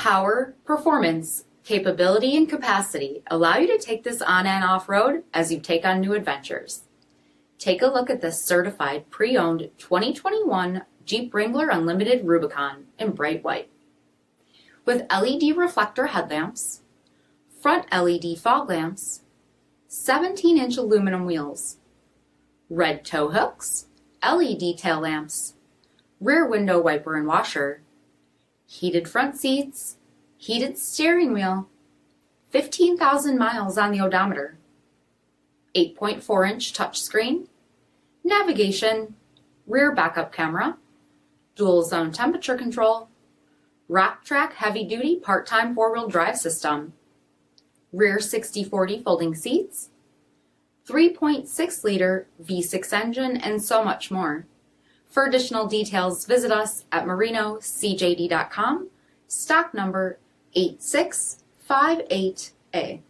Power, performance, capability, and capacity allow you to take this on and off-road as you take on new adventures. Take a look at this certified pre-owned 2021 Jeep Wrangler Unlimited Rubicon in bright white. With LED reflector headlamps, front LED fog lamps, 17-inch aluminum wheels, red tow hooks, LED tail lamps, rear window wiper and washer, heated front seats, heated steering wheel, 15,000 miles on the odometer, 8.4-inch touchscreen, navigation, rear backup camera, dual zone temperature control, Rock Track heavy-duty part-time four-wheel drive system, rear 60/40 folding seats, 3.6-liter V6 engine, and so much more. For additional details, visit us at marinocjd.com, stock number 8658A.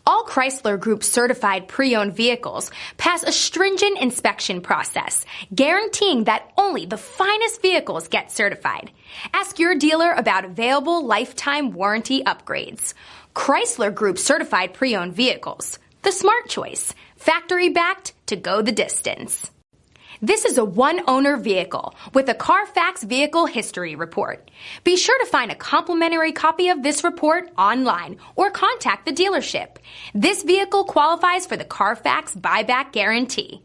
All Chrysler Group certified pre-owned vehicles pass a stringent inspection process, guaranteeing that only the finest vehicles get certified. Ask your dealer about available lifetime warranty upgrades. Chrysler Group certified pre-owned vehicles, the smart choice, factory backed to go the distance. This is a one-owner vehicle with a CARFAX vehicle history report. Be sure to find a complimentary copy of this report online or contact the dealership. This vehicle qualifies for the CARFAX buyback guarantee.